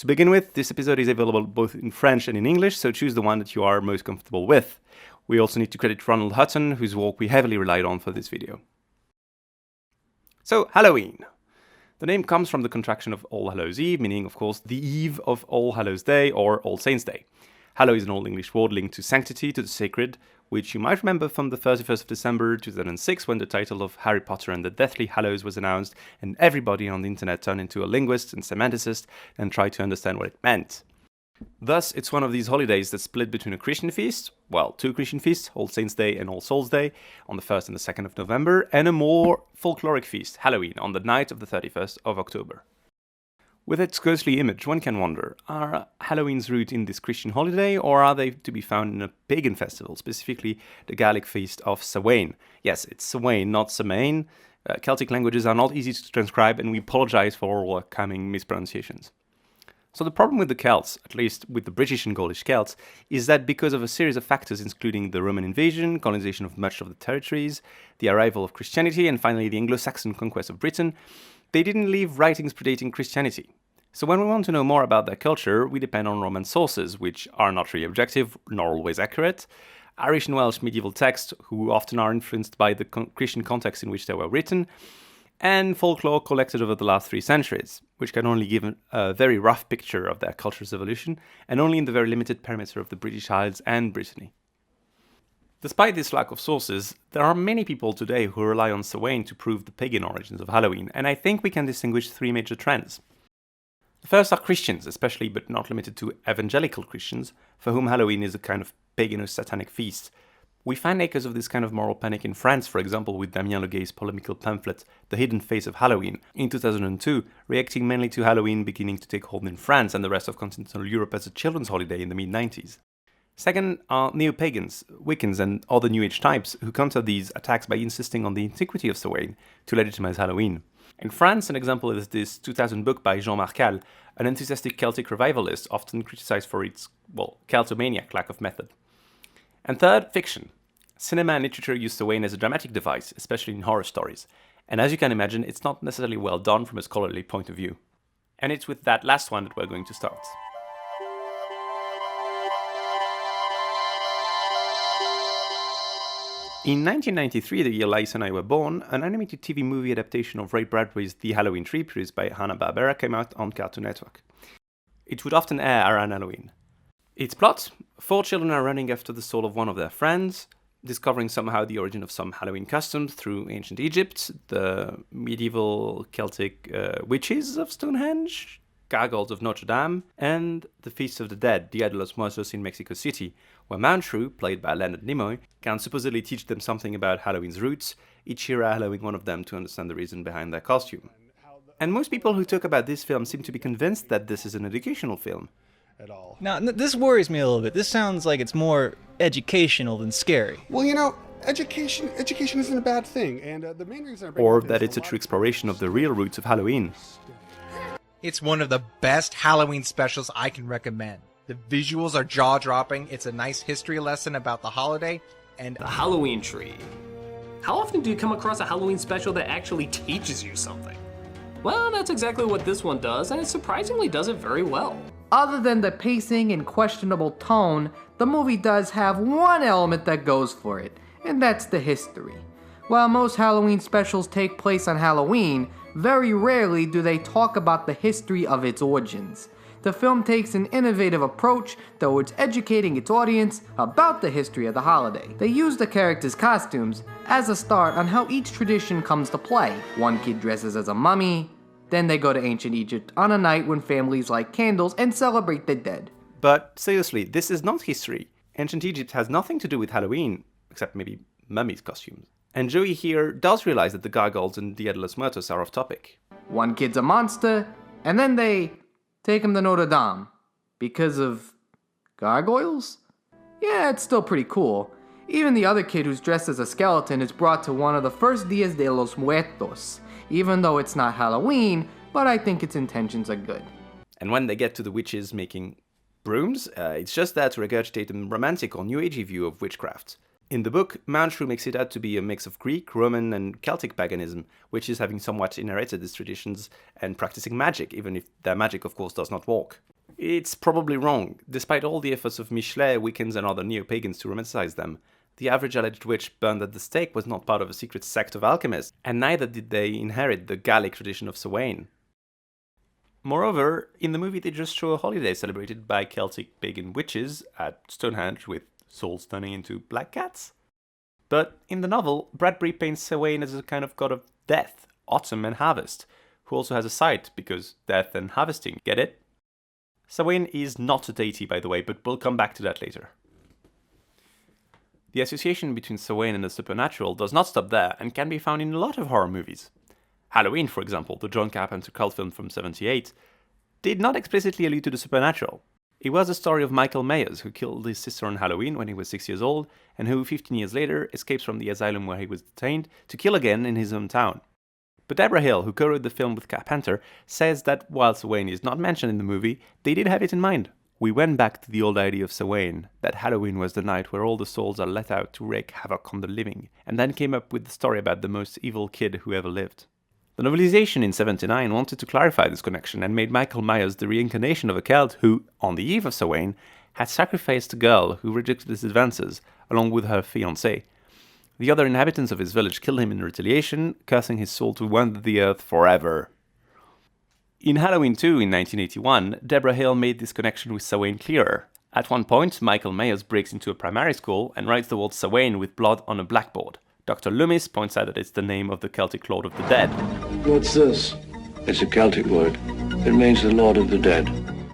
To begin with, this episode is available both in French and in English, so choose the one that you are most comfortable with. We also need to credit Ronald Hutton, whose work we heavily relied on for this video. So, Halloween. The name comes from the contraction of All Hallows Eve, meaning, of course, the eve of All Hallows Day or All Saints' Day. Hallow is an Old English word linked to sanctity, to the sacred, which you might remember from the 31st of December 2006 when the title of Harry Potter and the Deathly Hallows was announced and everybody on the internet turned into a linguist and semanticist and tried to understand what it meant. Thus, it's one of these holidays that's split between a Christian feast, well, two Christian feasts, All Saints' Day and All Souls' Day, on the 1st and the 2nd of November, and a more folkloric feast, Halloween, on the night of the 31st of October. With its ghostly image, one can wonder, are Halloween's roots in this Christian holiday, or are they to be found in a pagan festival, specifically the Gaelic feast of Samhain? Yes, it's Samhain, not Samhain. Celtic languages are not easy to transcribe, and we apologize for all coming mispronunciations. So the problem with the Celts, at least with the British and Gaulish Celts, is that because of a series of factors including the Roman invasion, colonization of much of the territories, the arrival of Christianity, and finally the Anglo-Saxon conquest of Britain, they didn't leave writings predating Christianity. So when we want to know more about their culture, we depend on Roman sources, which are not really objective, nor always accurate, Irish and Welsh medieval texts, who often are influenced by the Christian context in which they were written, and folklore collected over the last 3 centuries, which can only give a very rough picture of their culture's evolution, and only in the very limited perimeter of the British Isles and Brittany. Despite this lack of sources, there are many people today who rely on Samhain to prove the pagan origins of Halloween, and I think we can distinguish 3 major trends. The first are Christians, especially but not limited to evangelical Christians, for whom Halloween is a kind of pagan or satanic feast. We find echoes of this kind of moral panic in France, for example, with Damien Leguay's polemical pamphlet The Hidden Face of Halloween in 2002, reacting mainly to Halloween beginning to take hold in France and the rest of continental Europe as a children's holiday in the mid-90s. Second are neo-pagans, Wiccans and other New Age types who counter these attacks by insisting on the antiquity of Samhain to legitimize Halloween. In France, an example is this 2000 book by Jean Marcal, an enthusiastic Celtic revivalist often criticized for its, Celtomaniac lack of method. And third, fiction. Cinema and literature use Samhain as a dramatic device, especially in horror stories. And as you can imagine, it's not necessarily well done from a scholarly point of view. And it's with that last one that we're going to start. In 1993, the year Liza and I were born, an animated TV movie adaptation of Ray Bradbury's The Halloween Tree, produced by Hanna-Barbera, came out on Cartoon Network. It would often air around Halloween. Its plot: 4 children are running after the soul of one of their friends, discovering somehow the origin of some Halloween customs through ancient Egypt, the medieval Celtic witches of Stonehenge, gargoyles of Notre Dame, and the Feast of the Dead, Dia de los Muertos in Mexico City, where Mountru, played by Leonard Nimoy, can supposedly teach them something about Halloween's roots, each era allowing one of them to understand the reason behind their costume. And most people who talk about this film seem to be convinced that this is an educational film. At all. Now, this worries me a little bit. This sounds like it's more educational than scary. Well, education isn't a bad thing, and the main reason I bring Or it up that is it's a true exploration of the real roots of Halloween. It's one of the best Halloween specials I can recommend. The visuals are jaw-dropping, it's a nice history lesson about the holiday, and The Halloween Tree. How often do you come across a Halloween special that actually teaches you something? Well, that's exactly what this one does, and it surprisingly does it very well. Other than the pacing and questionable tone, the movie does have one element that goes for it, and that's the history. While most Halloween specials take place on Halloween, very rarely do they talk about the history of its origins. The film takes an innovative approach towards educating its audience about the history of the holiday. They use the characters' costumes as a start on how each tradition comes to play. One kid dresses as a mummy, then they go to ancient Egypt on a night when families light candles and celebrate the dead. But seriously, this is not history. Ancient Egypt has nothing to do with Halloween, except maybe mummies' costumes. And Joey here does realize that the gargoyles and Dia de los Muertos are off topic. One kid's a monster, and then they take him to Notre Dame. Because of gargoyles? Yeah, it's still pretty cool. Even the other kid who's dressed as a skeleton is brought to one of the first Dias de los Muertos, even though it's not Halloween, but I think its intentions are good. And when they get to the witches making brooms, it's just there to regurgitate a romantic or new agey view of witchcraft. In the book, Mountshrew makes it out to be a mix of Greek, Roman, and Celtic paganism, which is having somewhat inherited these traditions and practicing magic, even if their magic, of course, does not work. It's probably wrong. Despite all the efforts of Michelet, Wiccans, and other neo-pagans to romanticize them, the average alleged witch burned at the stake was not part of a secret sect of alchemists, and neither did they inherit the Gaelic tradition of sow-in. Moreover, in the movie they just show a holiday celebrated by Celtic pagan witches at Stonehenge with souls turning into black cats. But in the novel, Bradbury paints Samhain as a kind of god of death, autumn and harvest, who also has a site, because death and harvesting, get it? Samhain is not a deity, by the way, but we'll come back to that later. The association between Samhain and the supernatural does not stop there and can be found in a lot of horror movies. Halloween, for example, the John Carpenter cult film from '78, did not explicitly allude to the supernatural. It was the story of Michael Myers, who killed his sister on Halloween when he was 6 years old, and who 15 years later escapes from the asylum where he was detained to kill again in his hometown. But Deborah Hill, who co-wrote the film with Carpenter, says that while Samhain is not mentioned in the movie, they did have it in mind. We went back to the old idea of Samhain, that Halloween was the night where all the souls are let out to wreak havoc on the living, and then came up with the story about the most evil kid who ever lived. The novelization in '79 wanted to clarify this connection and made Michael Myers the reincarnation of a Celt who, on the eve of Samhain, had sacrificed a girl who rejected his advances, along with her fiancé. The other inhabitants of his village killed him in retaliation, cursing his soul to wander the earth forever. In Halloween 2 in 1981, Deborah Hill made this connection with Samhain clearer. At one point, Michael Myers breaks into a primary school and writes the word Samhain with blood on a blackboard. Dr. Loomis points out that it's the name of the Celtic Lord of the Dead. What's this? It's a Celtic word. It means the Lord of the Dead.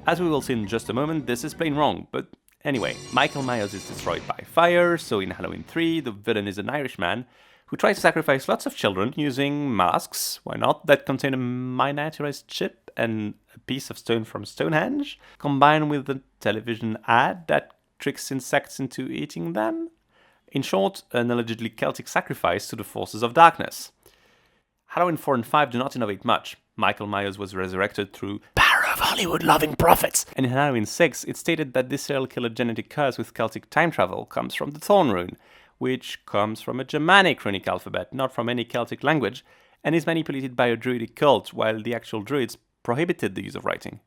As we will see in just a moment, this is plain wrong, but anyway, Michael Myers is destroyed by fire, so in Halloween 3, the villain is an Irishman who tries to sacrifice lots of children using masks, why not, that contain a miniaturized chip and a piece of stone from Stonehenge, combined with a television ad that tricks insects into eating them. In short, an allegedly Celtic sacrifice to the forces of darkness. Halloween 4 and 5 do not innovate much. Michael Myers was resurrected through power of Hollywood-loving prophets. And in Halloween 6, it's stated that this serial killer genetic curse with Celtic time travel comes from the Thorn Rune, which comes from a Germanic runic alphabet, not from any Celtic language, and is manipulated by a druidic cult, while the actual druids prohibited the use of writing.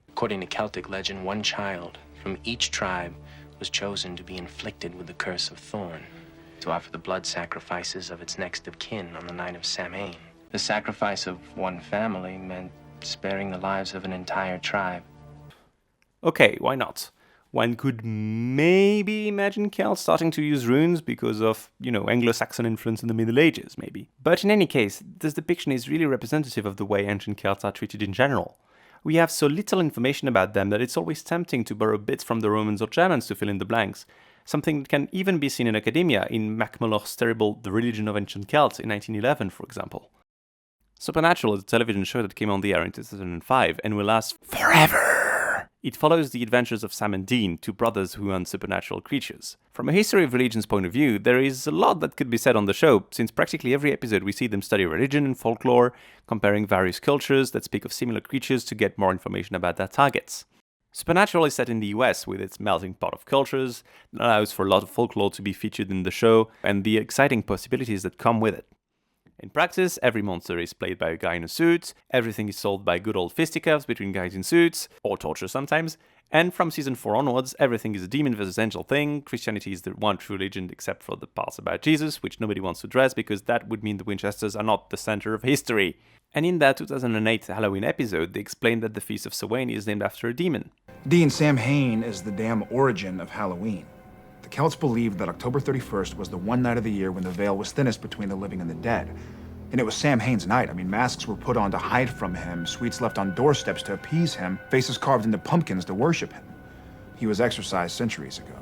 According to Celtic legend, one child from each tribe was chosen to be inflicted with the curse of Thorn, to offer the blood sacrifices of its next of kin on the night of Samhain. The sacrifice of one family meant sparing the lives of an entire tribe. Okay, why not? One could maybe imagine Celts starting to use runes because of, Anglo-Saxon influence in the Middle Ages, maybe. But in any case, this depiction is really representative of the way ancient Celts are treated in general. We have so little information about them that it's always tempting to borrow bits from the Romans or Germans to fill in the blanks, something that can even be seen in academia in MacMulloch's terrible The Religion of Ancient Celts in 1911, for example. Supernatural is a television show that came on the air in 2005 and will last forever. It follows the adventures of Sam and Dean, two brothers who hunt supernatural creatures. From a history of religion's point of view, there is a lot that could be said on the show, since practically every episode we see them study religion and folklore, comparing various cultures that speak of similar creatures to get more information about their targets. Supernatural is set in the US with its melting pot of cultures, that allows for a lot of folklore to be featured in the show, and the exciting possibilities that come with it. In practice, every monster is played by a guy in a suit, everything is solved by good old fisticuffs between guys in suits, or torture sometimes, and from season 4 onwards, everything is a demon versus angel thing. Christianity is the one true religion except for the parts about Jesus, which nobody wants to address because that would mean the Winchesters are not the center of history. And in that 2008 Halloween episode, they explained that the Feast of Samhain is named after a demon. Dean, Samhain is the damn origin of Halloween. The Celts believed that October 31st was the one night of the year when the veil was thinnest between the living and the dead. And it was Samhain's night. I mean, masks were put on to hide from him, sweets left on doorsteps to appease him, faces carved into pumpkins to worship him. He was exorcised centuries ago.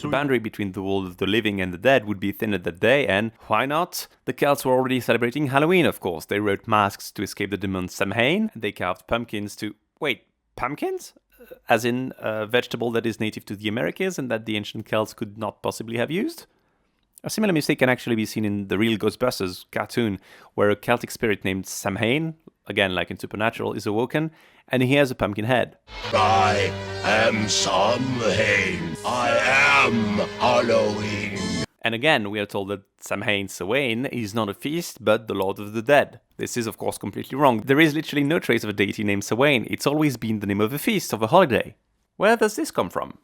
The boundary between the world of the living and the dead would be thinner that day, and why not? The Celts were already celebrating Halloween, of course. They wrote masks to escape the demon Samhain, they carved pumpkins to... Wait, pumpkins? As in a vegetable that is native to the Americas and that the ancient Celts could not possibly have used? A similar mistake can actually be seen in the real Ghostbusters cartoon, where a Celtic spirit named Samhain, again like in Supernatural, is awoken, and he has a pumpkin head. I am Samhain. I am Halloween. And again, we are told that Samhain sow-in is not a feast, but the Lord of the Dead. This is, of course, completely wrong. There is literally no trace of a deity named Samhain. It's always been the name of a feast, of a holiday. Where does this come from?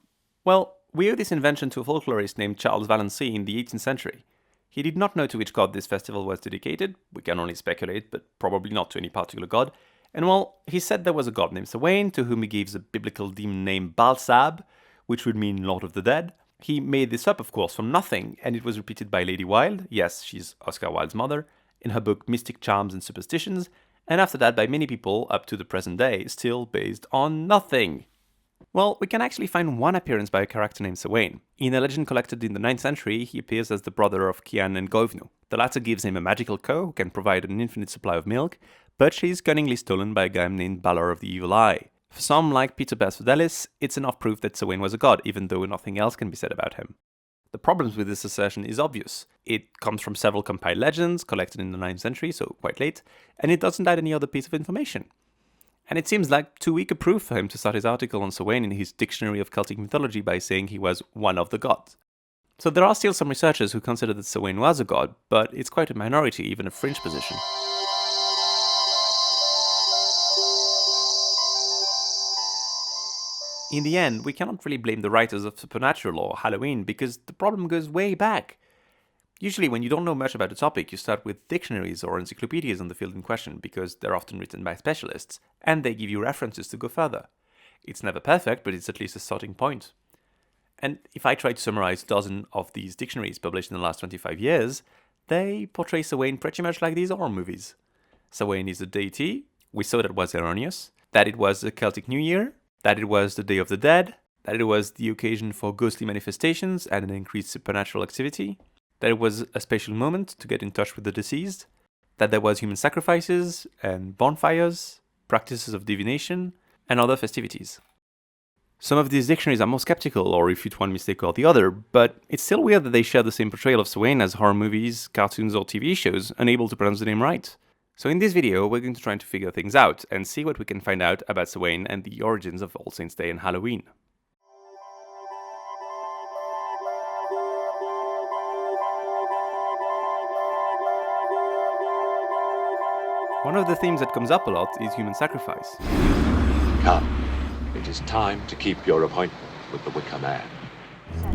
Well, we owe this invention to a folklorist named Charles Valency in the 18th century. He did not know to which god this festival was dedicated. We can only speculate, but probably not to any particular god. And well, he said there was a god named Samhain, to whom he gives a biblical demon named Baal-Sab, which would mean Lord of the Dead. He made this up, of course, from nothing, and it was repeated by Lady Wilde, yes, she's Oscar Wilde's mother, in her book Mystic Charms and Superstitions, and after that by many people up to the present day, still based on nothing. Well, we can actually find one appearance by a character named Samhain. In a legend collected in the 9th century, he appears as the brother of Cian and Goivnu. The latter gives him a magical cow who can provide an infinite supply of milk, but she is cunningly stolen by a guy named Balor of the Evil Eye. For some, like Peter Bess Fidelis, it's enough proof that Samhain was a god, even though nothing else can be said about him. The problems with this assertion is obvious. It comes from several compiled legends, collected in the 9th century, so quite late, and it doesn't add any other piece of information. And it seems like too weak a proof for him to start his article on Samhain in his Dictionary of Celtic Mythology by saying he was one of the gods. So there are still some researchers who consider that Samhain was a god, but it's quite a minority, even a fringe position. In the end, we cannot really blame the writers of Supernatural or Halloween, because the problem goes way back. Usually when you don't know much about a topic, you start with dictionaries or encyclopedias on the field in question, because they're often written by specialists, and they give you references to go further. It's never perfect, but it's at least a starting point. And if I try to summarize dozens of these dictionaries published in the last 25 years, they portray Samhain pretty much like these horror movies. Samhain is a deity, we saw that was erroneous, that it was a Celtic New Year, that it was the Day of the Dead, that it was the occasion for ghostly manifestations and an increased supernatural activity, that it was a special moment to get in touch with the deceased, that there was human sacrifices and bonfires, practices of divination, and other festivities. Some of these dictionaries are more skeptical or refute one mistake or the other, but it's still weird that they share the same portrayal of Samhain as horror movies, cartoons or TV shows, unable to pronounce the name right. So in this video, we're going to try to figure things out and see what we can find out about Samhain and the origins of All Saints' Day and Halloween. One of the themes that comes up a lot is human sacrifice. Come, it is time to keep your appointment with the Wicker Man.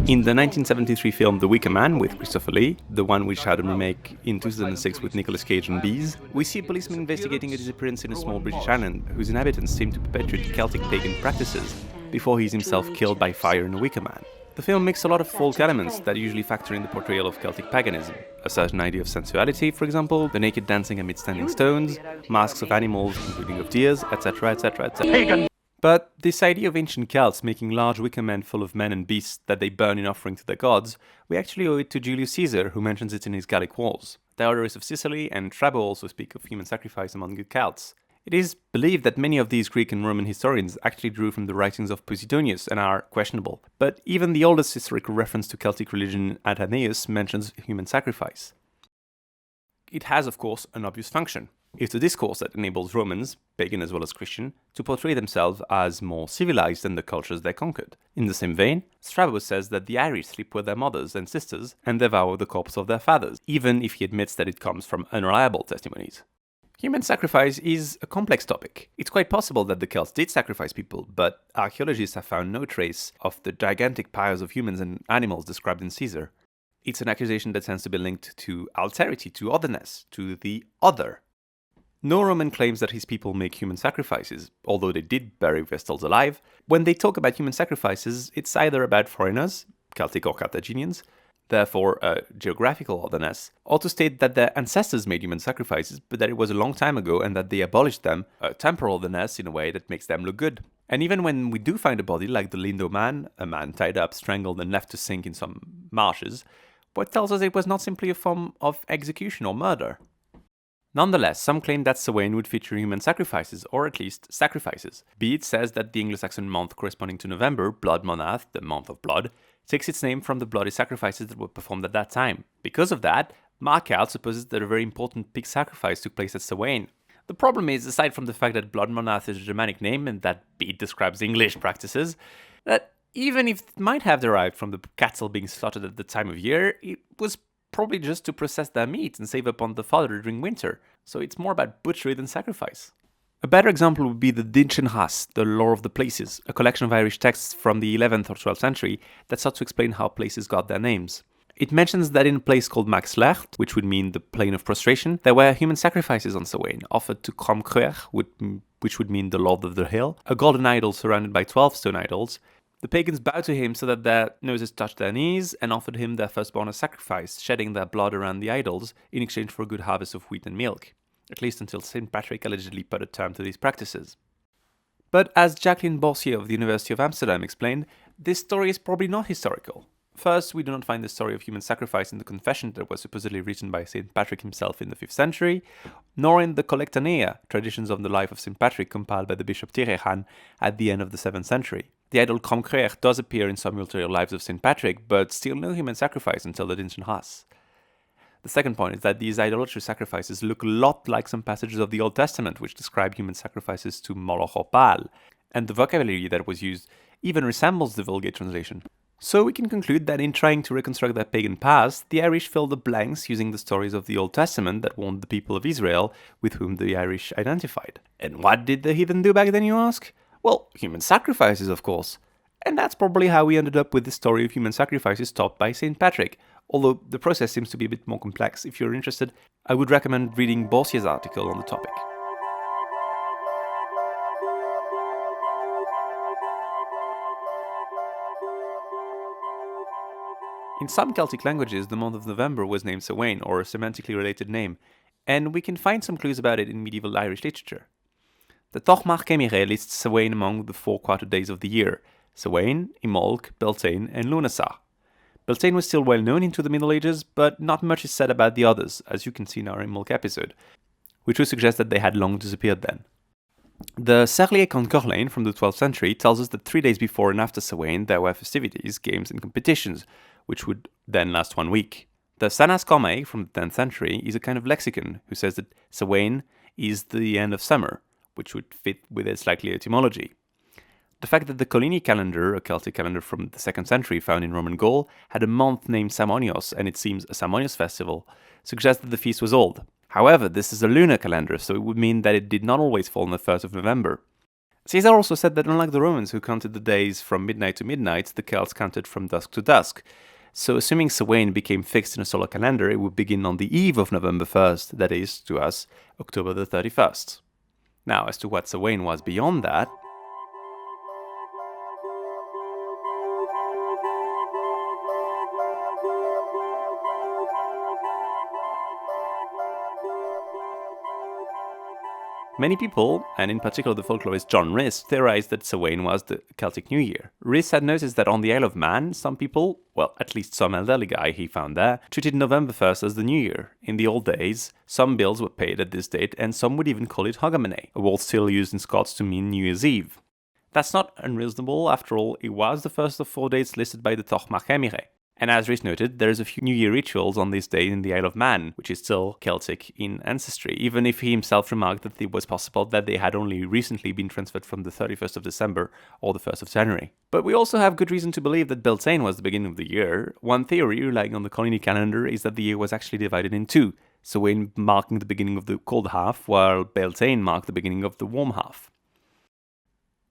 In the 1973 film The Wicker Man with Christopher Lee, the one which had a remake in 2006 with Nicolas Cage and bees, we see a policeman investigating a disappearance in a small British island whose inhabitants seem to perpetuate Celtic pagan practices before he is himself killed by fire in a Wicker Man. The film mixes a lot of folk elements that usually factor in the portrayal of Celtic paganism. A certain idea of sensuality, for example, the naked dancing amid standing stones, masks of animals, including of deers, etc, etc, etc. But this idea of ancient Celts making large wicker men full of men and beasts that they burn in offering to their gods, we actually owe it to Julius Caesar, who mentions it in his Gallic Wars. Diodorus of Sicily and Strabo also speak of human sacrifice among the Celts. It is believed that many of these Greek and Roman historians actually drew from the writings of Posidonius and are questionable, but even the oldest historical reference to Celtic religion, Athaeus, mentions human sacrifice. It has, of course, an obvious function. It's a discourse that enables Romans, pagan as well as Christian, to portray themselves as more civilized than the cultures they conquered. In the same vein, Strabo says that the Irish sleep with their mothers and sisters and devour the corpse of their fathers, even if he admits that it comes from unreliable testimonies. Human sacrifice is a complex topic. It's quite possible that the Celts did sacrifice people, but archaeologists have found no trace of the gigantic piles of humans and animals described in Caesar. It's an accusation that tends to be linked to alterity, to otherness, to the other. No Roman claims that his people make human sacrifices, although they did bury Vestals alive. When they talk about human sacrifices, it's either about foreigners, Celtic or Carthaginians, therefore a geographical otherness, or to state that their ancestors made human sacrifices, but that it was a long time ago and that they abolished them, a temporal otherness in a way that makes them look good. And even when we do find a body like the Lindo man, a man tied up, strangled and left to sink in some marshes, what tells us it was not simply a form of execution or murder. Nonetheless, some claim that Samhain would feature human sacrifices, or at least sacrifices. Bede says that the Anglo-Saxon month corresponding to November, Blood Monath, the month of blood, takes its name from the bloody sacrifices that were performed at that time. Because of that, Mark Out supposes that a very important pig sacrifice took place at Samhain. The problem is, aside from the fact that Blood Monath is a Germanic name and that Bede describes English practices, that even if it might have derived from the cattle being slaughtered at the time of year, it was probably just to process their meat and save up on the fodder during winter, so it's more about butchery than sacrifice. A better example would be the dictionaries, the lore of the places, a collection of Irish texts from the 11th or 12th century that sought to explain how places got their names. It mentions that in a place called Maxlacht, which would mean the plain of prostration, there were human sacrifices on Samhain, offered to Cromcruer, which would mean the Lord of the Hill, a golden idol surrounded by 12 stone idols. The pagans bowed to him so that their noses touched their knees and offered him their firstborn as sacrifice, shedding their blood around the idols in exchange for a good harvest of wheat and milk, at least until St. Patrick allegedly put a term to these practices. But as Jacqueline Boursier of the University of Amsterdam explained, this story is probably not historical. First, we do not find the story of human sacrifice in the confession that was supposedly written by St. Patrick himself in the 5th century, nor in the Collectanea, traditions of the life of St. Patrick compiled by the Bishop Tirechan at the end of the 7th century. The idol Cromcruer does appear in some ulterior lives of St. Patrick, but still no human sacrifice until the Dictionaries. The second point is that these idolatry sacrifices look a lot like some passages of the Old Testament which describe human sacrifices to Moloch or Baal, and the vocabulary that was used even resembles the Vulgate translation. So we can conclude that in trying to reconstruct their pagan past, the Irish filled the blanks using the stories of the Old Testament that warned the people of Israel with whom the Irish identified. And what did the heathen do back then, you ask? Well, human sacrifices, of course. And that's probably how we ended up with the story of human sacrifices taught by St. Patrick, although the process seems to be a bit more complex. If you're interested, I would recommend reading Boursier's article on the topic. In some Celtic languages, the month of November was named Samhain, or a semantically related name, and we can find some clues about it in medieval Irish literature. The Tochmach Camille lists Samhain among the 4 quarter days of the year: Samhain, Imolc, Beltane, and Lunasa. Beltane was still well known into the Middle Ages, but not much is said about the others, as you can see in our Imolc episode, which would suggest that they had long disappeared then. The Serlier Concorlain from the 12th century tells us that 3 days before and after Samhain there were festivities, games, and competitions, which would then last 1 week. The Sanas Cormeille from the 10th century is a kind of lexicon who says that Samhain is the end of summer, which would fit with its likely etymology. The fact that the Coligny calendar, a Celtic calendar from the 2nd century found in Roman Gaul, had a month named Samonios, and it seems a Samonios festival, suggests that the feast was old. However, this is a lunar calendar, so it would mean that it did not always fall on the 1st of November. Caesar also said that unlike the Romans who counted the days from midnight to midnight, the Celts counted from dusk to dusk. So assuming Samhain became fixed in a solar calendar, it would begin on the eve of November 1st, that is, to us, October the 31st. Now, as to what Samhain was beyond that, many people, and in particular the folklorist John Rhys, theorized that Samhain was the Celtic New Year. Rhys had noticed that on the Isle of Man, some people, well, at least some elderly guy he found there, treated November 1st as the New Year. In the old days, some bills were paid at this date, and some would even call it Hogmanay, a word still used in Scots to mean New Year's Eve. That's not unreasonable, after all, it was the first of 4 dates listed by the Tochmach Camille. And as Rhys noted, there's a few New Year rituals on this day in the Isle of Man, which is still Celtic in ancestry, even if he himself remarked that it was possible that they had only recently been transferred from the 31st of December or the 1st of January. But we also have good reason to believe that Beltane was the beginning of the year. One theory, relying on the Coligny calendar, is that the year was actually divided in two, Samhain marking the beginning of the cold half, while Beltane marked the beginning of the warm half.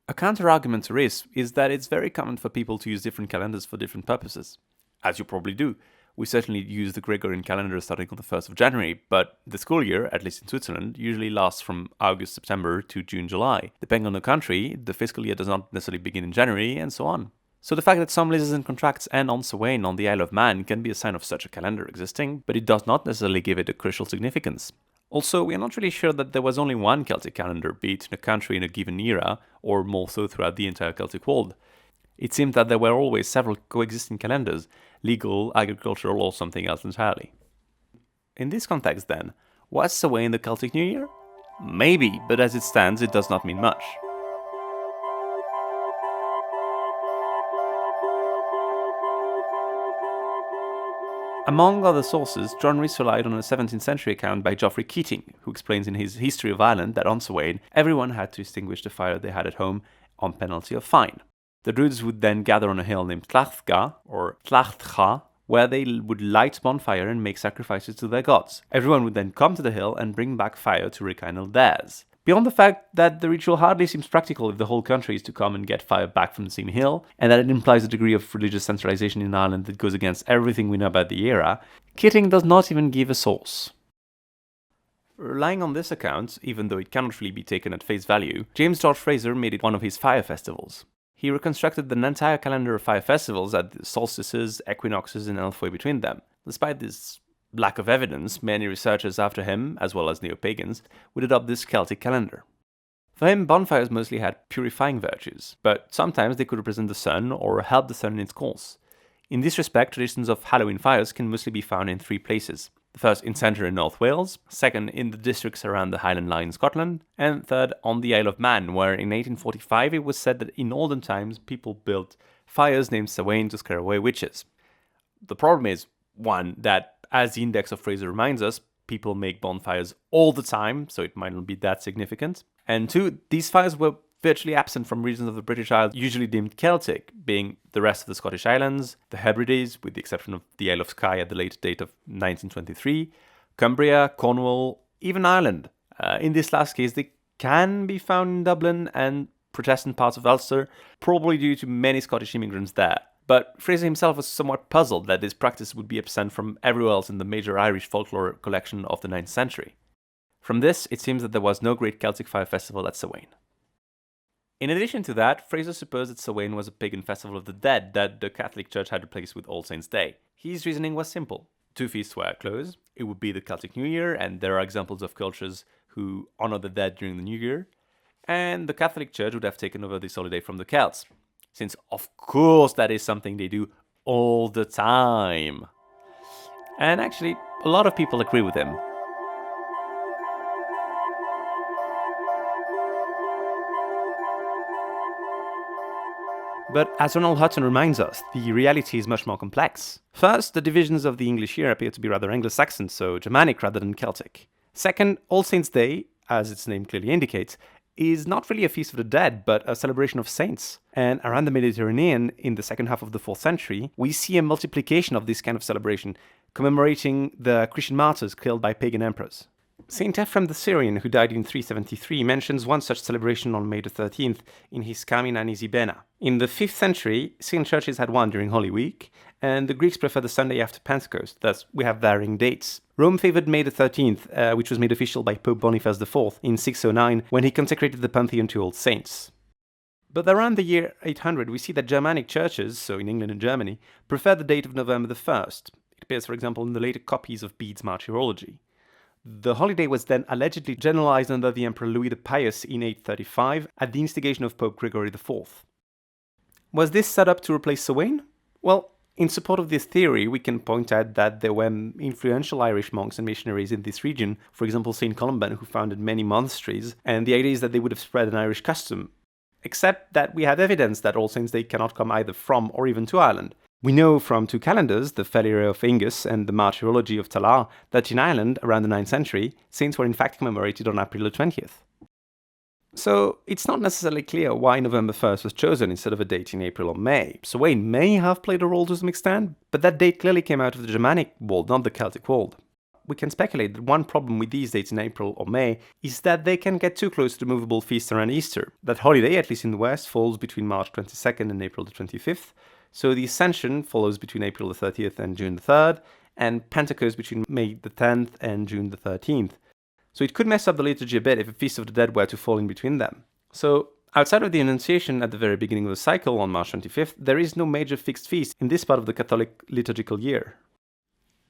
A counter-argument to Rhys is that it's very common for people to use different calendars for different purposes. As you probably do. We certainly use the Gregorian calendar starting on the 1st of January, but the school year, at least in Switzerland, usually lasts from August, September to June, July. Depending on the country, the fiscal year does not necessarily begin in January, and so on. So the fact that some leases and contracts end on Samhain on the Isle of Man can be a sign of such a calendar existing, but it does not necessarily give it a crucial significance. Also, we are not really sure that there was only one Celtic calendar, be it in a country in a given era, or more so throughout the entire Celtic world. It seemed that there were always several coexisting calendars, legal, agricultural, or something else entirely. In this context then, was Samhain the Celtic New Year? Maybe, but as it stands, it does not mean much. Among other sources, John Rhys relied on a 17th century account by Geoffrey Keating, who explains in his History of Ireland that on Samhain, everyone had to extinguish the fire they had at home on penalty of fine. The druids would then gather on a hill named Tlachtga, or Tlachtcha, where they would light a bonfire and make sacrifices to their gods. Everyone would then come to the hill and bring back fire to rekindle theirs. Beyond the fact that the ritual hardly seems practical if the whole country is to come and get fire back from the same hill, and that it implies a degree of religious centralization in Ireland that goes against everything we know about the era, Keating does not even give a source. Relying on this account, even though it cannot really be taken at face value, James George Fraser made it one of his fire festivals. He reconstructed an entire calendar of fire festivals at the solstices, equinoxes, and halfway between them. Despite this lack of evidence, many researchers after him, as well as neo-pagans, would adopt this Celtic calendar. For him, bonfires mostly had purifying virtues, but sometimes they could represent the sun or help the sun in its course. In this respect, traditions of Halloween fires can mostly be found in 3 places. The first in central and North Wales, second in the districts around the Highland Line in Scotland, and third on the Isle of Man, where in 1845 it was said that in olden times people built fires named sow-in to scare away witches. The problem is, one, that as the index of Fraser reminds us, people make bonfires all the time, so it might not be that significant. And 2, these fires were virtually absent from regions of the British Isles usually deemed Celtic, being the rest of the Scottish Islands, the Hebrides, with the exception of the Isle of Skye at the later date of 1923, Cumbria, Cornwall, even Ireland. In this last case, they can be found in Dublin and Protestant parts of Ulster, probably due to many Scottish immigrants there. But Fraser himself was somewhat puzzled that this practice would be absent from everywhere else in the major Irish folklore collection of the 9th century. From this, it seems that there was no great Celtic fire festival at Samhain. In addition to that, Fraser supposed that Samhain was a pagan festival of the dead that the Catholic Church had replaced with All Saints' Day. His reasoning was simple. 2 feasts were close, it would be the Celtic New Year, and there are examples of cultures who honor the dead during the New Year, and the Catholic Church would have taken over this holiday from the Celts, since of course that is something they do all the time. And actually, a lot of people agree with him. But as Ronald Hutton reminds us, the reality is much more complex. First, the divisions of the English year appear to be rather Anglo-Saxon, so Germanic rather than Celtic. Second, All Saints' Day, as its name clearly indicates, is not really a feast of the dead, but a celebration of saints. And around the Mediterranean, in the second half of the 4th century, we see a multiplication of this kind of celebration, commemorating the Christian martyrs killed by pagan emperors. Saint Ephrem the Syrian, who died in 373, mentions one such celebration on May the 13th in his Carmina Nisibena. In the 5th century, Syrian churches had one during Holy Week, and the Greeks prefer the Sunday after Pentecost, thus we have varying dates. Rome favoured May the 13th, which was made official by Pope Boniface IV in 609, when he consecrated the Pantheon to all saints. But around the year 800, we see that Germanic churches, so in England and Germany, prefer the date of November the 1st. It appears, for example, in the later copies of Bede's Martyrology. The holiday was then allegedly generalized under the Emperor Louis the Pious in 835 at the instigation of Pope Gregory IV. Was this set up to replace Samhain? Well, in support of this theory, we can point out that there were influential Irish monks and missionaries in this region, for example St. Columban, who founded many monasteries, and the idea is that they would have spread an Irish custom. Except that we have evidence that All Saints' Day cannot come either from or even to Ireland. We know from 2 calendars, the Fellere of Ingus and the Martyrology of Talar, that in Ireland, around the 9th century, saints were in fact commemorated on April the 20th. So it's not necessarily clear why November 1st was chosen instead of a date in April or May. Samhain may have played a role to some extent, but that date clearly came out of the Germanic world, not the Celtic world. We can speculate that one problem with these dates in April or May is that they can get too close to the movable feast around Easter. That holiday, at least in the West, falls between March 22nd and April the 25th, so the Ascension follows between April the 30th and June the 3rd, and Pentecost between May the 10th and June the 13th. So it could mess up the liturgy a bit if a Feast of the Dead were to fall in between them. So, outside of the Annunciation at the very beginning of the cycle on March 25th, there is no major fixed feast in this part of the Catholic liturgical year.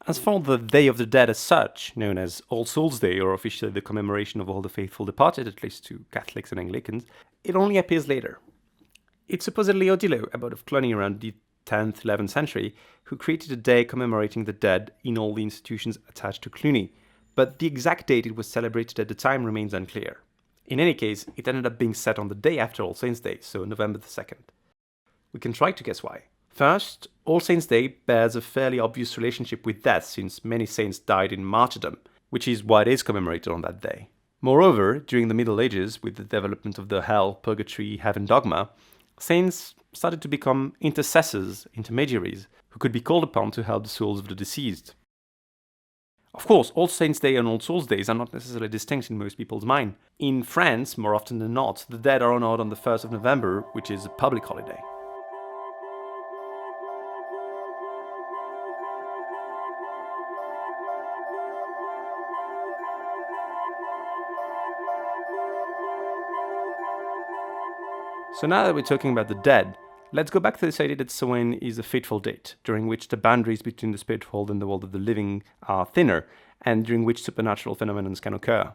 As for the Day of the Dead as such, known as All Souls' Day, or officially the commemoration of all the faithful departed, at least to Catholics and Anglicans, it only appears later. It's supposedly Odilo, abbot of Cluny around the 10th, 11th century, who created a day commemorating the dead in all the institutions attached to Cluny, but the exact date it was celebrated at the time remains unclear. In any case, it ended up being set on the day after All Saints' Day, so November the 2nd. We can try to guess why. First, All Saints' Day bears a fairly obvious relationship with death, since many saints died in martyrdom, which is why it is commemorated on that day. Moreover, during the Middle Ages, with the development of the hell, purgatory, heaven dogma, saints started to become intercessors, intermediaries, who could be called upon to help the souls of the deceased. Of course, All Saints' Day and All Souls' Days are not necessarily distinct in most people's mind. In France, more often than not, the dead are honored on the 1st of November, which is a public holiday. So now that we're talking about the dead, let's go back to this idea that Samhain is a fateful date, during which the boundaries between the spirit world and the world of the living are thinner, and during which supernatural phenomena can occur.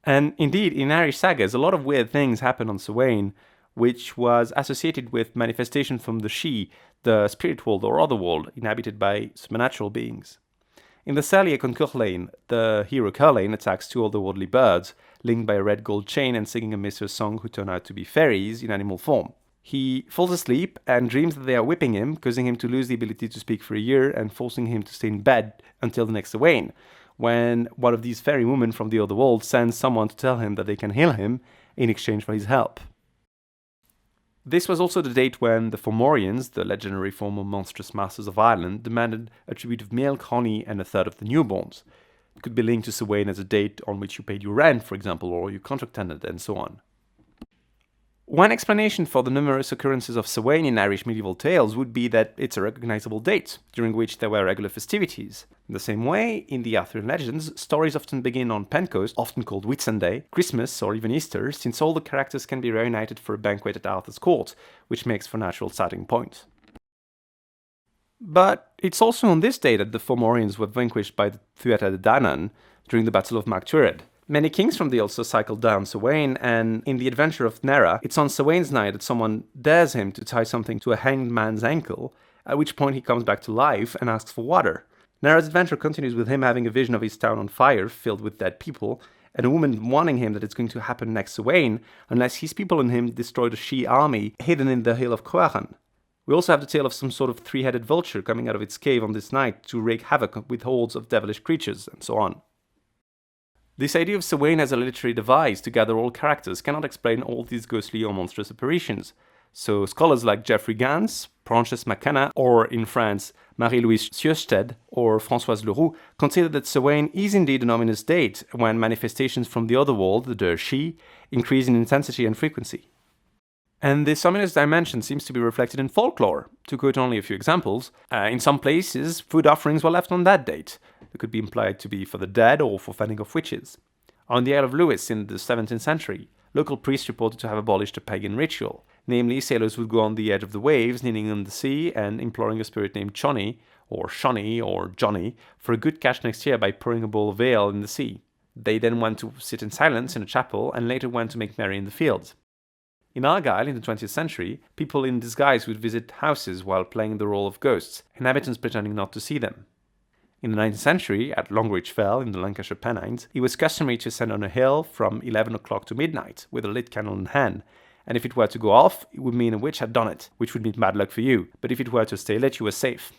And indeed, in Irish sagas, a lot of weird things happen on Samhain, which was associated with manifestation from the Sidhe, the spirit world or other world, inhabited by supernatural beings. In the Celtic on Curlain, the hero Curlain attacks two otherworldly birds, linked by a red gold chain and singing a mysterious song who turn out to be fairies in animal form. He falls asleep and dreams that they are whipping him, causing him to lose the ability to speak for a year and forcing him to stay in bed until the next Samhain, when one of these fairy women from the other world sends someone to tell him that they can heal him in exchange for his help. This was also the date when the Fomorians, the legendary former monstrous masters of Ireland, demanded a tribute of milk, honey, and a third of the newborns. It could be linked to Samhain as a date on which you paid your rent, for example, or your contract ended, and so on. One explanation for the numerous occurrences of Samhain in Irish medieval tales would be that it's a recognizable date, during which there were regular festivities. In the same way, in the Arthurian legends, stories often begin on Pentecost, often called Whitsunday, Christmas, or even Easter, since all the characters can be reunited for a banquet at Arthur's court, which makes for a natural starting point. But it's also on this day that the Fomorians were vanquished by the Tuatha De Danann during the Battle of Mac Tuired. Many kings from the Ulster cycled down Samhain, and in the adventure of Nera, it's on Samhain's night that someone dares him to tie something to a hanged man's ankle, at which point he comes back to life and asks for water. Nera's adventure continues with him having a vision of his town on fire, filled with dead people, and a woman warning him that it's going to happen next Samhain unless his people and him destroy the Sidhe army hidden in the hill of Cuaran. We also have the tale of some sort of three-headed vulture coming out of its cave on this night to wreak havoc with hordes of devilish creatures, and so on. This idea of Samhain as a literary device to gather all characters cannot explain all these ghostly or monstrous apparitions. So scholars like Geoffrey Gans, Frances McKenna, or in France, Marie-Louise Sjöstedt or Françoise Leroux consider that Samhain is indeed an ominous date when manifestations from the other world, the Sidhe, increase in intensity and frequency. And this ominous dimension seems to be reflected in folklore. To quote only a few examples, in some places, food offerings were left on that date. They could be implied to be for the dead or for fending off witches. On the Isle of Lewis in the 17th century, local priests reported to have abolished a pagan ritual. Namely, sailors would go on the edge of the waves, kneeling on the sea and imploring a spirit named Johnny, or Shonny, or Johnny, for a good catch next year by pouring a bowl of ale in the sea. They then went to sit in silence in a chapel and later went to make merry in the fields. In Argyll, in the 20th century, people in disguise would visit houses while playing the role of ghosts, inhabitants pretending not to see them. In the 19th century, at Longreach Fell in the Lancashire Pennines, it was customary to ascend on a hill from 11 o'clock to midnight, with a lit candle in hand, and if it were to go off, it would mean a witch had done it, which would mean bad luck for you, but if it were to stay lit, you were safe.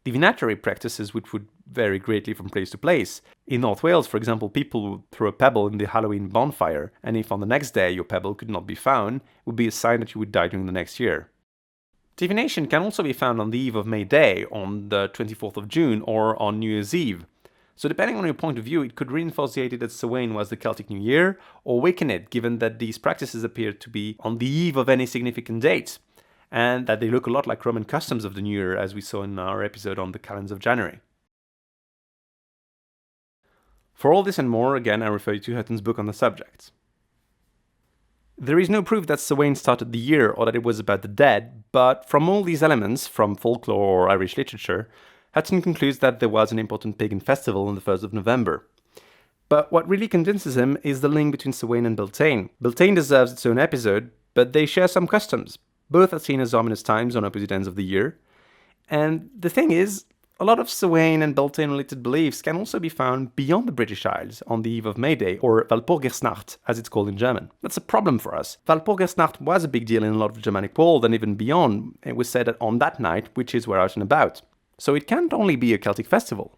Divinatory practices which would vary greatly from place to place. In North Wales, for example, people would throw a pebble in the Halloween bonfire, and if on the next day your pebble could not be found, it would be a sign that you would die during the next year. Divination can also be found on the eve of May Day, on the 24th of June, or on New Year's Eve. So depending on your point of view, it could reinforce the idea that Samhain was the Celtic New Year, or weaken it, given that these practices appear to be on the eve of any significant date, and that they look a lot like Roman customs of the New Year, as we saw in our episode on the calends of January. For all this and more, again, I refer you to Hutton's book on the subject. There is no proof that Samhain started the year or that it was about the dead, but from all these elements, from folklore or Irish literature, Hutton concludes that there was an important pagan festival on the 1st of November. But what really convinces him is the link between Samhain and Beltane. Beltane deserves its own episode, but they share some customs. Both are seen as ominous times on opposite ends of the year. And the thing is, a lot of Samhain and Beltane-related beliefs can also be found beyond the British Isles on the eve of May Day, or Walpurgisnacht, as it's called in German. That's a problem for us. Walpurgisnacht was a big deal in a lot of the Germanic world, and even beyond. It was said that on that night, witches were out and about. So it can't only be a Celtic festival.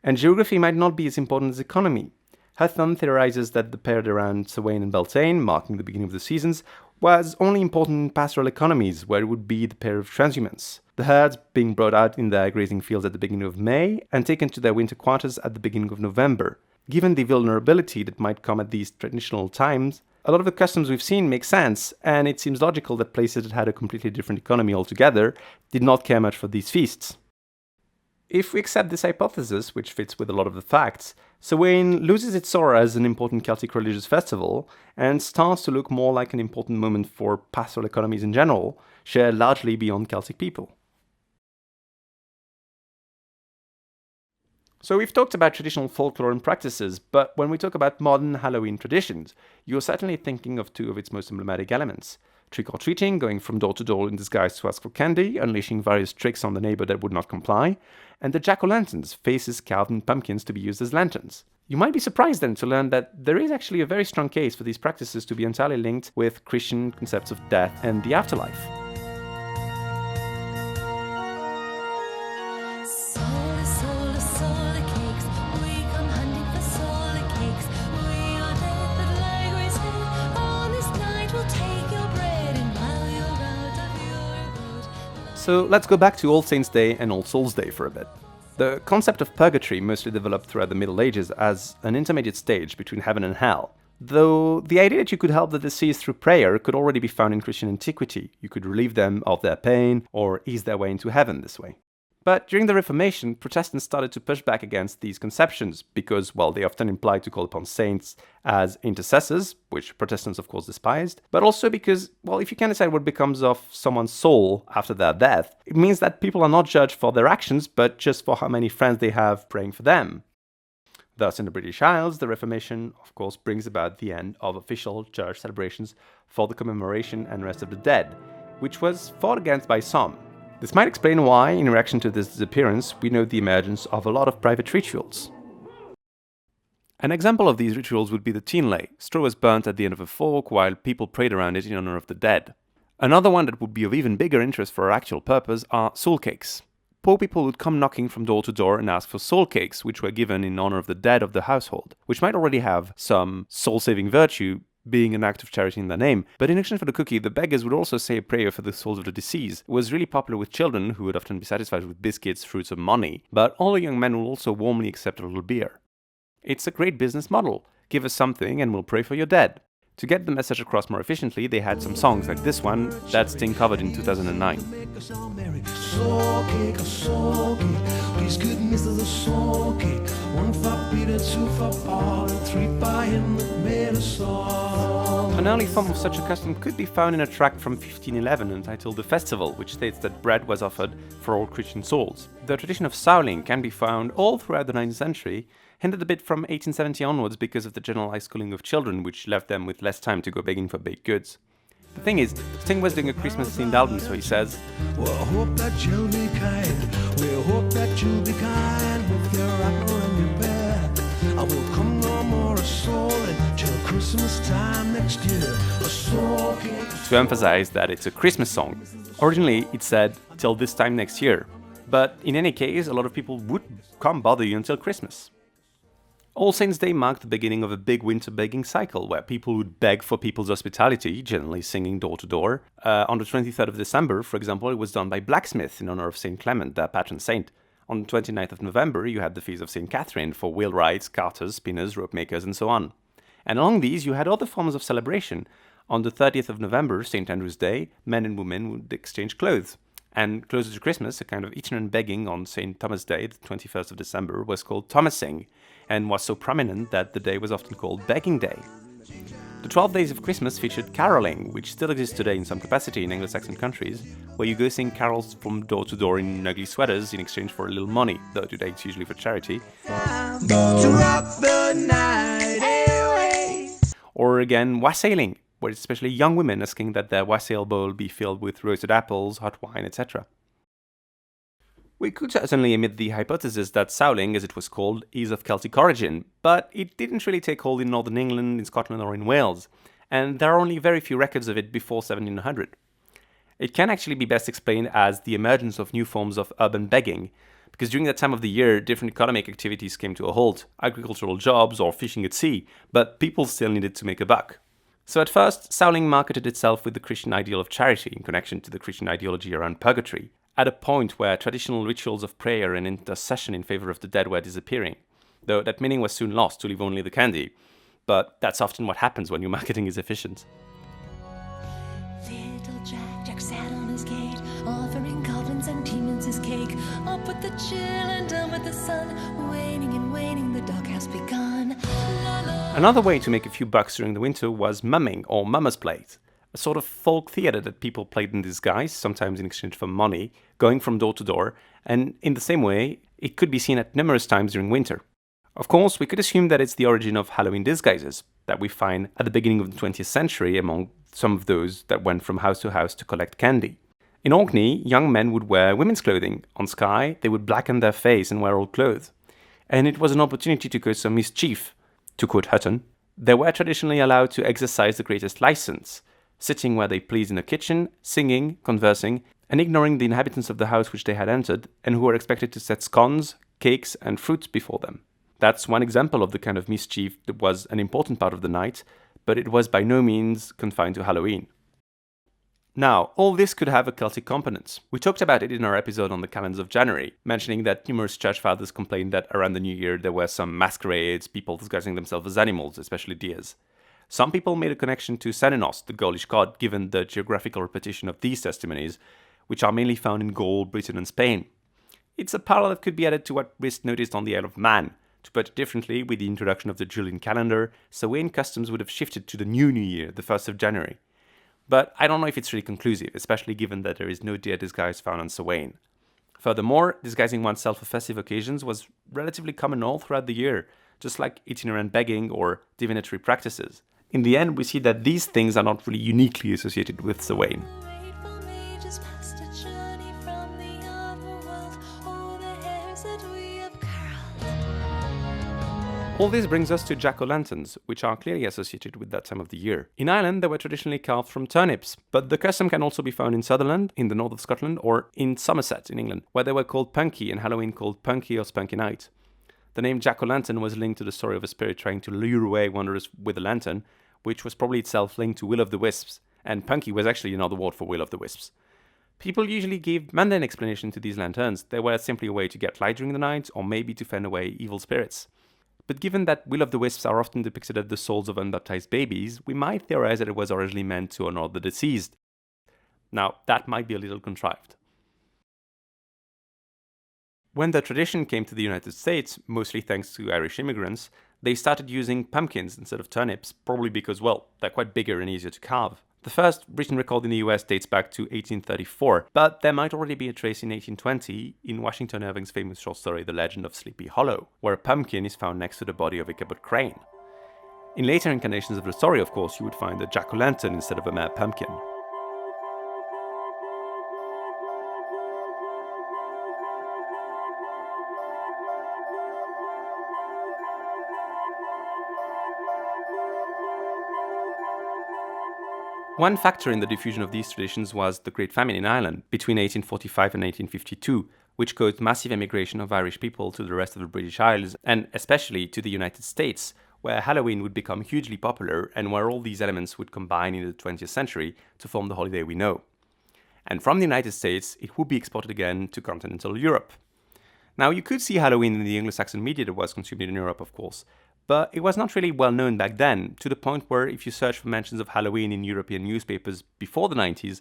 And geography might not be as important as economy. Hutton theorizes that the period around Samhain and Beltane, marking the beginning of the seasons, was only important in pastoral economies, where it would be the pair of transhumants. The herds being brought out in their grazing fields at the beginning of May and taken to their winter quarters at the beginning of November. Given the vulnerability that might come at these traditional times, a lot of the customs we've seen make sense, and it seems logical that places that had a completely different economy altogether did not care much for these feasts. If we accept this hypothesis, which fits with a lot of the facts, Samhain loses its aura as an important Celtic religious festival and starts to look more like an important moment for pastoral economies in general, shared largely beyond Celtic people. So we've talked about traditional folklore and practices, but when we talk about modern Halloween traditions, you're certainly thinking of two of its most emblematic elements. Trick-or-treating, going from door to door in disguise to ask for candy, unleashing various tricks on the neighbor that would not comply, and the jack-o'-lanterns, faces carved in pumpkins to be used as lanterns. You might be surprised then to learn that there is actually a very strong case for these practices to be entirely linked with Christian concepts of death and the afterlife. So let's go back to All Saints' Day and All Souls' Day for a bit. The concept of purgatory mostly developed throughout the Middle Ages as an intermediate stage between heaven and hell, though the idea that you could help the deceased through prayer could already be found in Christian antiquity. You could relieve them of their pain or ease their way into heaven this way. But during the Reformation, Protestants started to push back against these conceptions because, well, they often implied to call upon saints as intercessors, which Protestants of course despised, but also because, well, if you can decide what becomes of someone's soul after their death, it means that people are not judged for their actions, but just for how many friends they have praying for them. Thus, in the British Isles, the Reformation, of course, brings about the end of official church celebrations for the commemoration and rest of the dead, which was fought against by some. This might explain why, in reaction to this disappearance, we note the emergence of a lot of private rituals. An example of these rituals would be the teen lay. Straw was burnt at the end of a fork while people prayed around it in honor of the dead. Another one that would be of even bigger interest for our actual purpose are soul cakes. Poor people would come knocking from door to door and ask for soul cakes, which were given in honor of the dead of the household, which might already have some soul-saving virtue, being an act of charity in their name, but in exchange for the cookie, the beggars would also say a prayer for the souls of the deceased. It was really popular with children, who would often be satisfied with biscuits, fruits, or money, but all the young men would also warmly accept a little beer. It's a great business model. Give us something and we'll pray for your dead. To get the message across more efficiently, they had some songs like this one that Sting covered in 2009. Soul cake, a soul cake. Please good Mr. the soul cake. 1 for Peter, 2 for Paul, and 3 for him that made us all. An early form of such a custom could be found in a tract from 1511 entitled The Festival, which states that bread was offered for all Christian souls. The tradition of sowing can be found all throughout the 19th century, hindered a bit from 1870 onwards because of the generalized schooling of children, which left them with less time to go begging for baked goods. The thing is, Sting was doing a Christmas-themed album, so he says, "Well, I hope that you'll be kind. We hope that you'll be kind with your apple and your pear. I will come no more a soaring till Christmas time next year. A soul cake." To emphasize that it's a Christmas song. Originally, it said, "till this time next year." But in any case, a lot of people would come bother you until Christmas. All Saints' Day marked the beginning of a big winter begging cycle, where people would beg for people's hospitality, generally singing door to door. On the 23rd of December, for example, it was done by blacksmiths in honor of St. Clement, their patron saint. On the 29th of November, you had the feast of St. Catherine for wheelwrights, carters, spinners, rope makers, and so on. And along these, you had other forms of celebration. On the 30th of November, St. Andrew's Day, men and women would exchange clothes. And closer to Christmas, a kind of itinerant begging on St. Thomas' Day, the 21st of December, was called Thomasing, and was so prominent that the day was often called Begging Day. The 12 days of Christmas featured caroling, which still exists today in some capacity in Anglo-Saxon countries, where you go sing carols from door to door in ugly sweaters in exchange for a little money, though today it's usually for charity. Or again, wassailing, where it's especially young women asking that their wassail bowl be filled with roasted apples, hot wine, etc. We could certainly admit the hypothesis that sowing, as it was called, is of Celtic origin, but it didn't really take hold in northern England, in Scotland or in Wales, and there are only very few records of it before 1700. It can actually be best explained as the emergence of new forms of urban begging, because during that time of the year, different economic activities came to a halt, agricultural jobs or fishing at sea, but people still needed to make a buck. So at first, Samhain marketed itself with the Christian ideal of charity in connection to the Christian ideology around purgatory, at a point where traditional rituals of prayer and intercession in favor of the dead were disappearing, though that meaning was soon lost to leave only the candy. But that's often what happens when your marketing is efficient. Little Jack sat on his gate, offering goblins and demons his cake. Up with the chill and down with the sun, waning and waning, the dog has begun. Another way to make a few bucks during the winter was mumming, or mummers' plays, a sort of folk theatre that people played in disguise, sometimes in exchange for money, going from door to door, and in the same way, it could be seen at numerous times during winter. Of course, we could assume that it's the origin of Halloween disguises that we find at the beginning of the 20th century among some of those that went from house to house to collect candy. In Orkney, young men would wear women's clothing. On Skye, they would blacken their face and wear old clothes. And it was an opportunity to cause some mischief. To quote Hutton, they were traditionally allowed to exercise the greatest license, sitting where they pleased in the kitchen, singing, conversing, and ignoring the inhabitants of the house which they had entered, and who were expected to set scones, cakes, and fruits before them. That's one example of the kind of mischief that was an important part of the night, but it was by no means confined to Halloween. Now, all this could have a Celtic component. We talked about it in our episode on the calendars of January, mentioning that numerous church fathers complained that around the new year there were some masquerades, people disguising themselves as animals, especially deers. Some people made a connection to Senenos, the Gaulish god, given the geographical repetition of these testimonies, which are mainly found in Gaul, Britain and Spain. It's a parallel that could be added to what Rist noticed on the Isle of Man. To put it differently, with the introduction of the Julian calendar, sow-in customs would have shifted to the new year, the 1st of January. But I don't know if it's really conclusive, especially given that there is no deer disguise found on Samhain. Furthermore, disguising oneself for festive occasions was relatively common all throughout the year, just like itinerant begging or divinatory practices. In the end, we see that these things are not really uniquely associated with Samhain. All this brings us to jack-o'-lanterns, which are clearly associated with that time of the year. In Ireland, they were traditionally carved from turnips, but the custom can also be found in Sutherland, in the north of Scotland, or in Somerset, in England, where they were called punky and Halloween called punky or spunky night. The name jack-o'-lantern was linked to the story of a spirit trying to lure away wanderers with a lantern, which was probably itself linked to will-o'-the-wisps, and punky was actually another word for will-o'-the-wisps. People usually give mundane explanation to these lanterns. They were simply a way to get light during the night, or maybe to fend away evil spirits. But given that will-o'-the-wisps are often depicted as the souls of unbaptized babies, we might theorize that it was originally meant to honor the deceased. Now, that might be a little contrived. When the tradition came to the United States, mostly thanks to Irish immigrants, they started using pumpkins instead of turnips, probably because, well, they're quite bigger and easier to carve. The first written record in the US dates back to 1834, but there might already be a trace in 1820 in Washington Irving's famous short story The Legend of Sleepy Hollow, where a pumpkin is found next to the body of Ichabod Crane. In later incarnations of the story, of course, you would find a jack-o'-lantern instead of a mere pumpkin. One factor in the diffusion of these traditions was the Great Famine in Ireland between 1845 and 1852, which caused massive emigration of Irish people to the rest of the British Isles, and especially to the United States, where Halloween would become hugely popular and where all these elements would combine in the 20th century to form the holiday we know. And from the United States, it would be exported again to continental Europe. Now, you could see Halloween in the Anglo-Saxon media that was consumed in Europe, of course, but it was not really well known back then, to the point where if you search for mentions of Halloween in European newspapers before the 90s,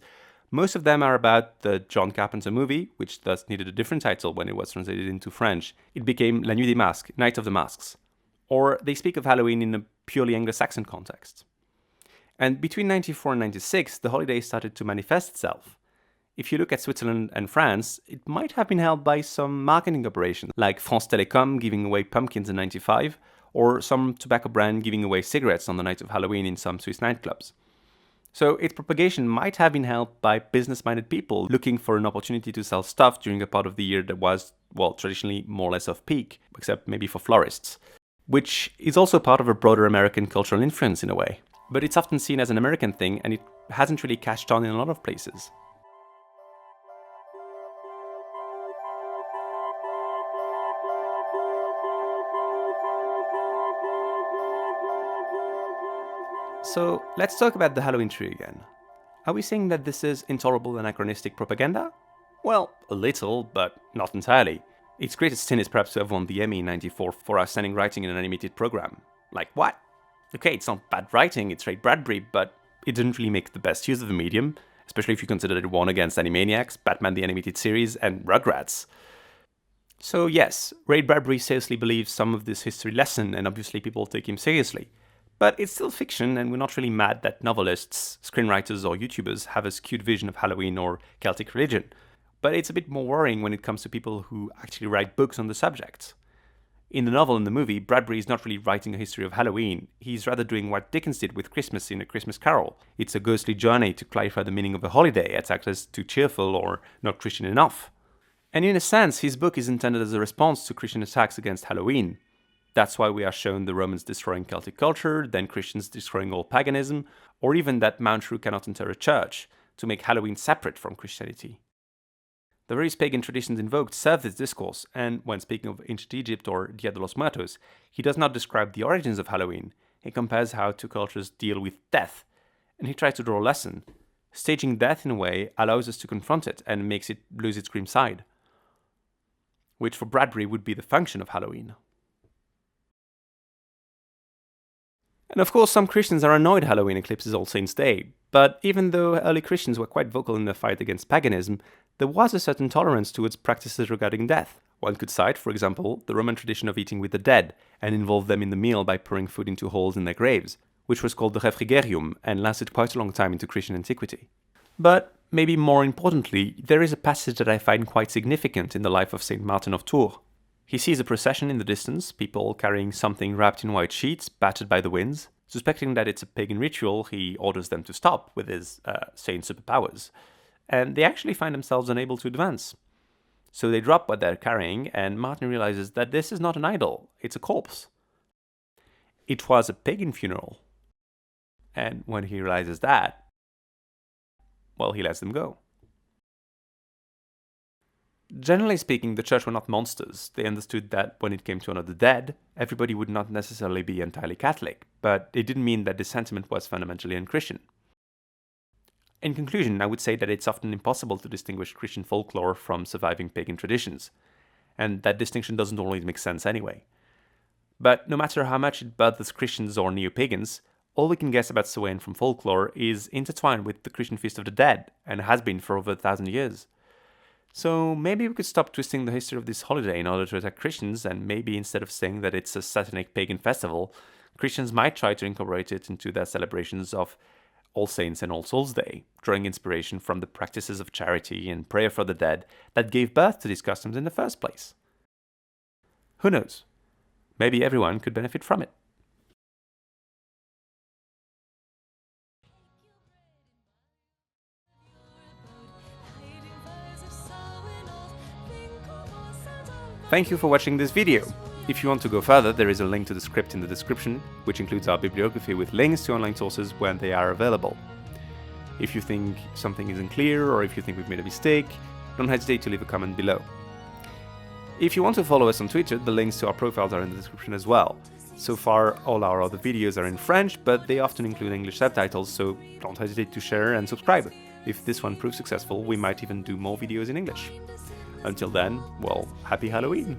most of them are about the John Carpenter movie, which thus needed a different title when it was translated into French. It became La Nuit des Masques, Night of the Masks. Or they speak of Halloween in a purely Anglo-Saxon context. And between 94 and 96, the holiday started to manifest itself. If you look at Switzerland and France, it might have been helped by some marketing operations, like France Telecom giving away pumpkins in 95, or some tobacco brand giving away cigarettes on the night of Halloween in some Swiss nightclubs. So its propagation might have been helped by business-minded people looking for an opportunity to sell stuff during a part of the year that was, well, traditionally more or less off-peak, except maybe for florists, which is also part of a broader American cultural influence in a way. But it's often seen as an American thing, and it hasn't really catched on in a lot of places. So let's talk about the Halloween tree again. Are we saying that this is intolerable anachronistic propaganda? Well, a little, but not entirely. Its greatest sin is perhaps to have won the Emmy in '94 for outstanding writing in an animated program. Like what? Okay, it's not bad writing, it's Ray Bradbury, but it didn't really make the best use of the medium, especially if you consider it won against Animaniacs, Batman the Animated Series, and Rugrats. So yes, Ray Bradbury seriously believes some of this history lesson, and obviously people take him seriously. But it's still fiction, and we're not really mad that novelists, screenwriters, or YouTubers have a skewed vision of Halloween or Celtic religion. But it's a bit more worrying when it comes to people who actually write books on the subject. In the novel and the movie, Bradbury is not really writing a history of Halloween, he's rather doing what Dickens did with Christmas in A Christmas Carol. It's a ghostly journey to clarify the meaning of a holiday, attacked as too cheerful or not Christian enough. And in a sense, his book is intended as a response to Christian attacks against Halloween. That's why we are shown the Romans destroying Celtic culture, then Christians destroying all paganism, or even that Mount Shrew cannot enter a church, to make Halloween separate from Christianity. The various pagan traditions invoked serve this discourse, and when speaking of ancient Egypt or Dia de los Muertos, he does not describe the origins of Halloween, he compares how two cultures deal with death, and he tries to draw a lesson. Staging death in a way allows us to confront it and makes it lose its grim side, which for Bradbury would be the function of Halloween. And of course, some Christians are annoyed Halloween eclipses All Saints' Day, but even though early Christians were quite vocal in their fight against paganism, there was a certain tolerance towards practices regarding death. One could cite, for example, the Roman tradition of eating with the dead, and involve them in the meal by pouring food into holes in their graves, which was called the refrigerium, and lasted quite a long time into Christian antiquity. But, maybe more importantly, there is a passage that I find quite significant in the life of Saint Martin of Tours. He sees a procession in the distance, people carrying something wrapped in white sheets, battered by the winds. Suspecting that it's a pagan ritual, he orders them to stop with his saint superpowers. And they actually find themselves unable to advance. So they drop what they're carrying, and Martin realizes that this is not an idol, it's a corpse. It was a pagan funeral. And when he realizes that, well, he lets them go. Generally speaking, the church were not monsters. They understood that when it came to honor the dead, everybody would not necessarily be entirely Catholic, but it didn't mean that this sentiment was fundamentally unchristian. In conclusion, I would say that it's often impossible to distinguish Christian folklore from surviving pagan traditions, and that distinction doesn't always make sense anyway. But no matter how much it bothers Christians or neo-pagans, all we can guess about sow-in from folklore is intertwined with the Christian Feast of the Dead, and has been for over 1,000 years. So maybe we could stop twisting the history of this holiday in order to attack Christians, and maybe instead of saying that it's a satanic pagan festival, Christians might try to incorporate it into their celebrations of All Saints and All Souls Day, drawing inspiration from the practices of charity and prayer for the dead that gave birth to these customs in the first place. Who knows? Maybe everyone could benefit from it. Thank you for watching this video. If you want to go further, there is a link to the script in the description, which includes our bibliography with links to online sources when they are available. If you think something isn't clear, or if you think we've made a mistake, don't hesitate to leave a comment below. If you want to follow us on Twitter, the links to our profiles are in the description as well. So far, all our other videos are in French, but they often include English subtitles, so don't hesitate to share and subscribe. If this one proves successful, we might even do more videos in English. Until then, well, happy Halloween!